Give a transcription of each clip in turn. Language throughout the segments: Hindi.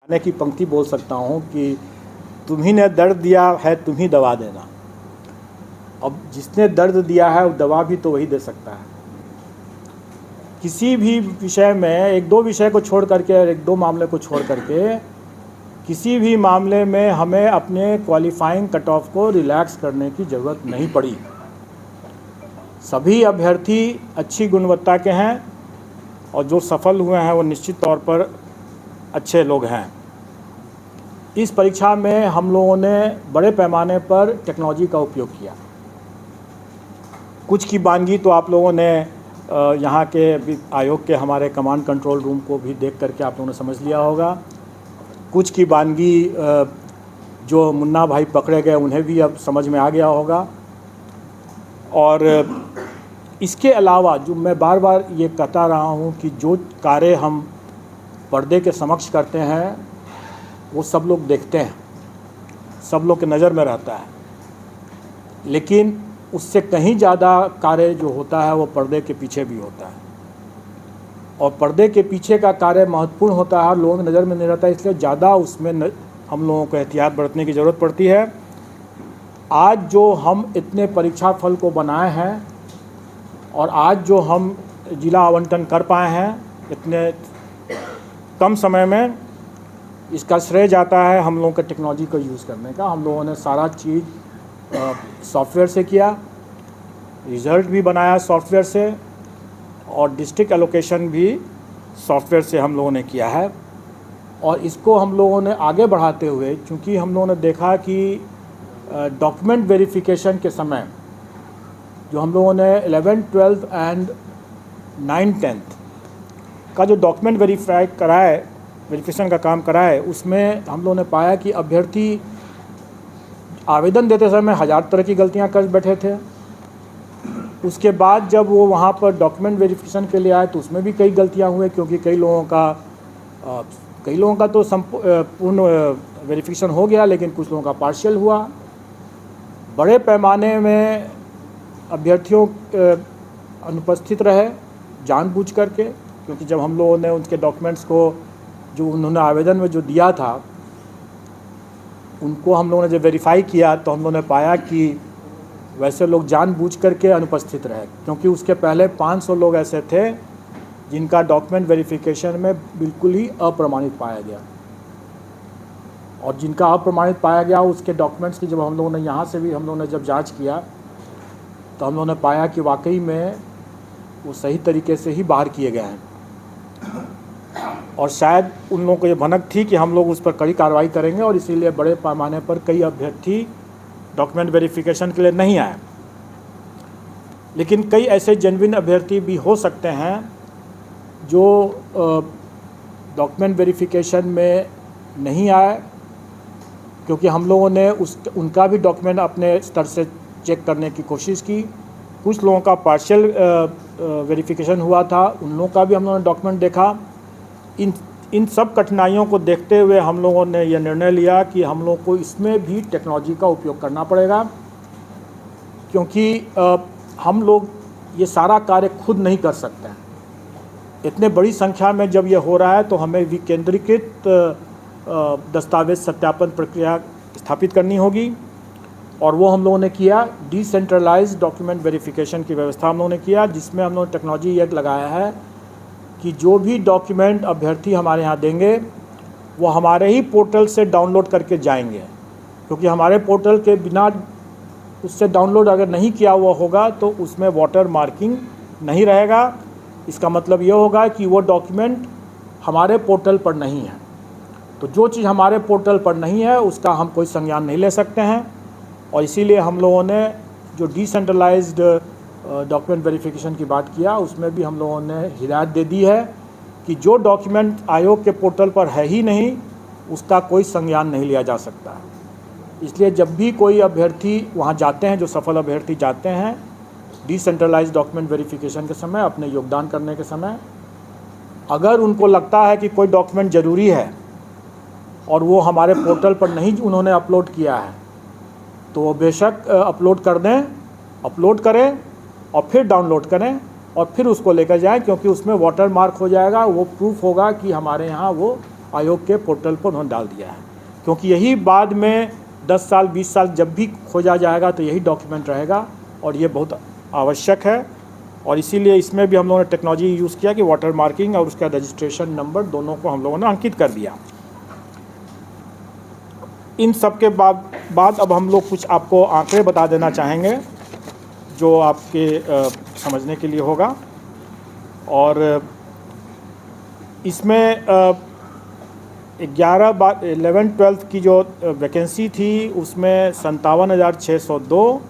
ने की पंक्ति बोल सकता हूँ कि तुम्ही ने दर्द दिया है तुम ही दवा देना। अब जिसने दर्द दिया है वो दवा भी तो वही दे सकता है। किसी भी विषय में एक दो विषय को छोड़ करके, एक दो मामले को छोड़ करके किसी भी मामले में हमें अपने क्वालिफाइंग कट ऑफ को रिलैक्स करने की ज़रूरत नहीं पड़ी। सभी अभ्यर्थी अच्छी गुणवत्ता के हैं और जो सफल हुए हैं वो निश्चित तौर पर अच्छे लोग हैं। इस परीक्षा में हम लोगों ने बड़े पैमाने पर टेक्नोलॉजी का उपयोग किया। कुछ की वानगी तो आप लोगों ने यहाँ के आयोग के हमारे कमांड कंट्रोल रूम को भी देख करके आप लोगों ने समझ लिया होगा। कुछ की वानगी जो मुन्ना भाई पकड़े गए उन्हें भी अब समझ में आ गया होगा। और इसके अलावा जो मैं बार बार ये कहता रहा हूँ कि जो कार्य हम पर्दे के समक्ष करते हैं वो सब लोग देखते हैं, सब लोग के नज़र में रहता है, लेकिन उससे कहीं ज़्यादा कार्य जो होता है वो पर्दे के पीछे भी होता है। और पर्दे के पीछे का कार्य महत्वपूर्ण होता है, लोगों की नज़र में नहीं रहता है, इसलिए ज़्यादा उसमें हम लोगों को एहतियात बरतने की ज़रूरत पड़ती है। आज जो हम इतने परीक्षा फल को बनाए हैं और आज जो हम जिला आवंटन कर पाए हैं इतने कम समय में, इसका श्रेय जाता है हम लोगों के टेक्नोलॉजी को यूज़ करने का। हम लोगों ने सारा चीज़ सॉफ्टवेयर से किया, रिज़ल्ट भी बनाया सॉफ्टवेयर से, और डिस्ट्रिक्ट एलोकेशन भी सॉफ्टवेयर से हम लोगों ने किया है। और इसको हम लोगों ने आगे बढ़ाते हुए, क्योंकि हम लोगों ने देखा कि डॉक्यूमेंट वेरिफिकेशन के समय जो हम लोगों ने 11th, 12th and 9th, 10th का जो डॉक्यूमेंट वेरिफिकेशन का काम कराए, उसमें हम लोगों ने पाया कि अभ्यर्थी आवेदन देते समय 1000 तरह की गलतियां कर बैठे थे। उसके बाद जब वो वहाँ पर डॉक्यूमेंट वेरिफिकेशन के लिए आए तो उसमें भी कई गलतियां हुए, क्योंकि कई लोगों का तो पूर्ण वेरिफिकेशन हो गया, लेकिन कुछ लोगों का पार्शियल हुआ। बड़े पैमाने में अभ्यर्थियों अनुपस्थित रहे जानबूझ करके, क्योंकि जब हम लोगों ने उनके डॉक्यूमेंट्स को जो उन्होंने आवेदन में जो दिया था उनको हम लोगों ने जब वेरीफाई किया तो हम लोगों ने पाया कि वैसे लोग जानबूझ करके अनुपस्थित रहे, क्योंकि उसके पहले 500 लोग ऐसे थे जिनका डॉक्यूमेंट वेरिफिकेशन में बिल्कुल ही अप्रमाणित पाया गया। और जिनका अप्रमाणित पाया गया उसके डॉक्यूमेंट्स की जब हम लोगों ने यहाँ से भी हम लोगों ने जब जांच किया तो हम लोगों ने पाया कि वाकई में वो सही तरीके से ही बाहर किए गए हैं। और शायद उन लोगों को ये भनक थी कि हम लोग उस पर कड़ी कार्रवाई करेंगे, और इसीलिए बड़े पैमाने पर कई अभ्यर्थी डॉक्यूमेंट वेरिफिकेशन के लिए नहीं आए। लेकिन कई ऐसे जेन्युइन अभ्यर्थी भी हो सकते हैं जो डॉक्यूमेंट वेरिफिकेशन में नहीं आए, क्योंकि हम लोगों ने उनका भी डॉक्यूमेंट अपने स्तर से चेक करने की कोशिश की। कुछ लोगों का पार्शियल वेरिफिकेशन हुआ था, उन लोगों का भी हम लोगों ने डॉक्यूमेंट देखा। इन सब कठिनाइयों को देखते हुए हम लोगों ने यह निर्णय लिया कि हम लोग को इसमें भी टेक्नोलॉजी का उपयोग करना पड़ेगा, क्योंकि हम लोग ये सारा कार्य खुद नहीं कर सकते हैं। इतने बड़ी संख्या में जब ये हो रहा है तो हमें विकेंद्रीकृत दस्तावेज सत्यापन प्रक्रिया स्थापित करनी होगी, और वो हम लोगों ने किया। डिसेंट्रलाइज्ड डॉक्यूमेंट वेरिफिकेशन की व्यवस्था हम लोगों ने किया, जिसमें हम लोगों ने टेक्नोलॉजी ये लगाया है कि जो भी डॉक्यूमेंट अभ्यर्थी हमारे यहाँ देंगे वो हमारे ही पोर्टल से डाउनलोड करके जाएंगे, क्योंकि हमारे पोर्टल के बिना उससे डाउनलोड अगर नहीं किया हुआ होगा तो उसमें वाटर मार्किंग नहीं रहेगा। इसका मतलब ये होगा कि वो डॉक्यूमेंट हमारे पोर्टल पर नहीं है। तो जो चीज़ हमारे पोर्टल पर नहीं है उसका हम कोई संज्ञान नहीं ले सकते हैं, और इसीलिए हम लोगों ने जो डिसेंट्रलाइज्ड डॉक्यूमेंट वेरिफिकेशन की बात किया उसमें भी हम लोगों ने हिदायत दे दी है कि जो डॉक्यूमेंट आयोग के पोर्टल पर है ही नहीं उसका कोई संज्ञान नहीं लिया जा सकता है। इसलिए जब भी कोई अभ्यर्थी वहाँ जाते हैं, जो सफल अभ्यर्थी जाते हैं डिसेंट्रलाइज्ड डॉक्यूमेंट वेरिफिकेशन के समय, अपने योगदान करने के समय, अगर उनको लगता है कि कोई डॉक्यूमेंट ज़रूरी है और वो हमारे पोर्टल पर नहीं उन्होंने अपलोड किया है तो वो बेशक अपलोड करें और फिर डाउनलोड करें और फिर उसको लेकर जाएं, क्योंकि उसमें वाटर मार्क हो जाएगा। वो प्रूफ होगा कि हमारे यहाँ वो आयोग के पोर्टल पर उन्होंने डाल दिया है, क्योंकि यही बाद में 10 साल 20 साल जब भी खोजा जाएगा तो यही डॉक्यूमेंट रहेगा और ये बहुत आवश्यक है। और इसीलिए इसमें भी हम लोगों ने टेक्नोलॉजी यूज़ किया कि वाटर मार्किंग और उसका रजिस्ट्रेशन नंबर दोनों को हम लोगों ने अंकित कर दिया। इन सब के बाद अब हम लोग कुछ आपको आंकड़े बता देना चाहेंगे जो आपके समझने के लिए होगा। और इसमें 11-12 की जो वैकेंसी थी उसमें 57,602,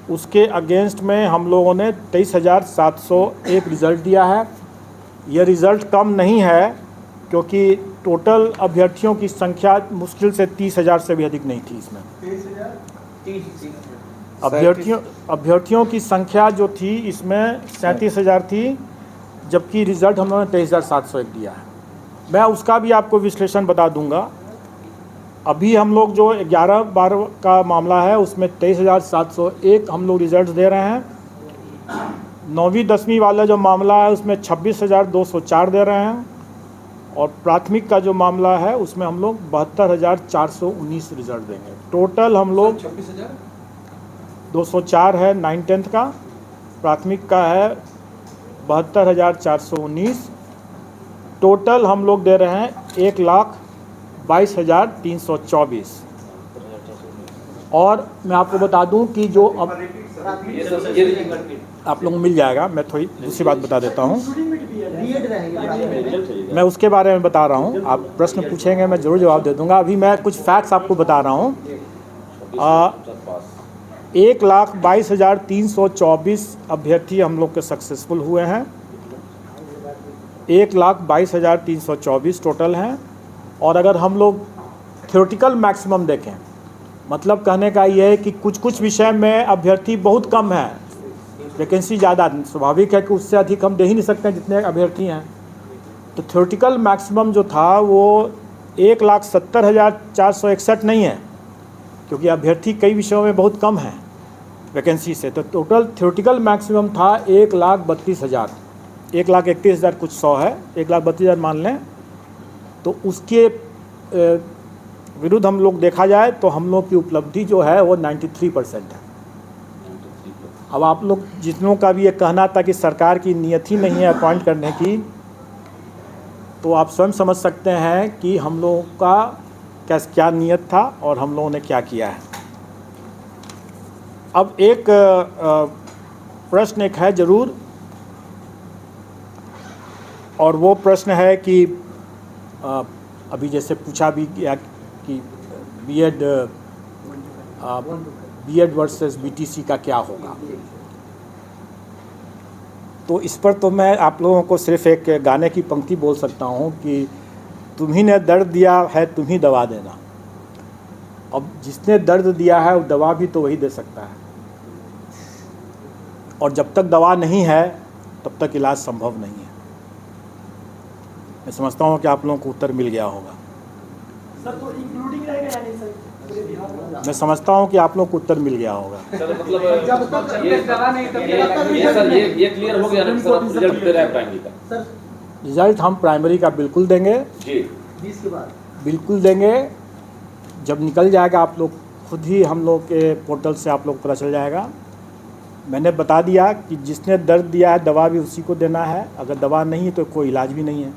उसके अगेंस्ट में हम लोगों ने 23,701 रिज़ल्ट दिया है। ये रिज़ल्ट कम नहीं है, क्योंकि टोटल अभ्यर्थियों की संख्या मुश्किल से 30,000 से भी अधिक नहीं थी। इसमें अभ्यर्थियों की संख्या जो थी इसमें 37,000 थी, जबकि रिज़ल्ट हम लोगों ने 23,701 दिया है। मैं उसका भी आपको विश्लेषण बता दूंगा। अभी हम लोग जो 11-12 का मामला है उसमें 23,701 हम लोग रिज़ल्ट दे रहे हैं। 9वीं 10वीं वाला जो मामला है उसमें 26,204 दे रहे हैं। और प्राथमिक का जो मामला है उसमें हम लोग 72,419 रिज़ल्ट देंगे। टोटल हम लोग 26,204 है 9-10 का, प्राथमिक का है 72,419। टोटल हम लोग दे रहे हैं 1,22,324। और मैं आपको बता दूं कि जो अब आप लोगों को मिल जाएगा, मैं थोड़ी दूसरी बात बता देता हूं, मैं उसके बारे में बता रहा हूं। आप प्रश्न पूछेंगे मैं ज़रूर जवाब दे दूंगा। अभी मैं कुछ फैक्ट्स आपको बता रहा हूं। 1,22,324 अभ्यर्थी हम लोग के सक्सेसफुल हुए हैं। 1,22,324 टोटल हैं। और अगर हम लोग थ्योरेटिकल मैक्सिमम देखें, मतलब कहने का ये है कि कुछ विषय में अभ्यर्थी बहुत कम है, वैकेंसी ज़्यादा, स्वाभाविक है कि उससे अधिक हम दे ही नहीं सकते हैं जितने अभ्यर्थी हैं। तो थ्योरेटिकल मैक्सिमम जो था वो 1,70,461 नहीं है, क्योंकि अभ्यर्थी कई विषयों में बहुत कम है वैकेंसी से। तो टोटल थ्योरेटिकल मैक्सिमम था 1,32,000, 1,31,000 कुछ 100 है, 1,32,000 मान लें। तो उसके विरुद्ध हम लोग देखा जाए तो हम लोग की उपलब्धि जो है वो 93% है। अब आप लोग जितनों का भी ये कहना था कि सरकार की नीयत ही नहीं है अपॉइंट करने की, तो आप स्वयं समझ सकते हैं कि हम लोगों का क्या नीयत था और हम लोगों ने क्या किया है। अब एक प्रश्न एक है ज़रूर, और वो प्रश्न है कि अभी जैसे पूछा भी गया कि बीएड वर्सेस बीटीसी का क्या होगा। तो इस पर तो मैं आप लोगों को सिर्फ एक गाने की पंक्ति बोल सकता हूँ कि तुम्ही ने दर्द दिया है तुम ही दवा देना। अब जिसने दर्द दिया है वो दवा भी तो वही दे सकता है, और जब तक दवा नहीं है तब तक इलाज संभव नहीं है। मैं समझता हूँ कि आप लोगों को उत्तर मिल गया होगा। सर तो इंक्लूडिंग रहेगा या नहीं सर? मैं समझता हूँ कि आप लोगों को उत्तर मिल गया होगा। सर मतलब ये क्लियर हो गया ना सर, आप रिजल्ट दे रहे हैं प्राइमरी का? सर रिजल्ट हम प्राइमरी का बिल्कुल देंगे जी, 20 के बाद बिल्कुल देंगे। जब निकल जाएगा आप लोग खुद ही हम लोग के पोर्टल से आप लोग पता चल जाएगा। मैंने बता दिया कि जिसने दर्द दिया है दवा भी उसी को देना है, अगर दवा नहीं है तो कोई इलाज भी नहीं है।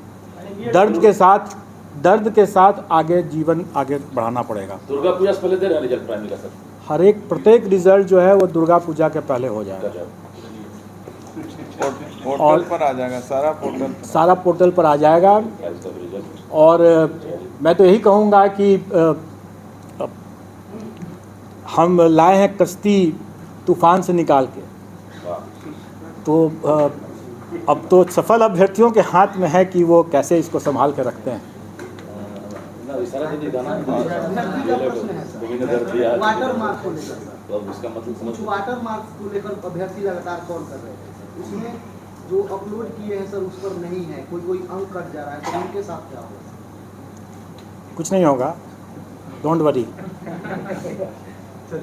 दर्द के साथ आगे जीवन आगे बढ़ाना पड़ेगा। दुर्गा पूजा से पहले दे रहे हैं रिजल्ट प्राइमरी का सर? प्रत्येक रिजल्ट जो है वो दुर्गा पूजा के पहले हो जाएगा। पोर्टल पर आ जाएगा, सारा पोर्टल पर आ जाएगा। और मैं तो यही कहूँगा कि हम लाए हैं कश्ती तूफान से निकाल के, तो अब तो सफल अभ्यर्थियों के हाथ में है कि वो कैसे इसको संभाल के रखते हैं। वाटर मार्क को लेकर उसका मतलब वाटर मार्क को लेकर अभ्यर्थी लगातार कॉल कर रहे हैं, उसमें जो अपलोड किए हैं सर उस पर नहीं है, कोई अंक कट जा रहा है, तो उनके साथ क्या होगा? कुछ नहीं होगा, डोंट वरी। सर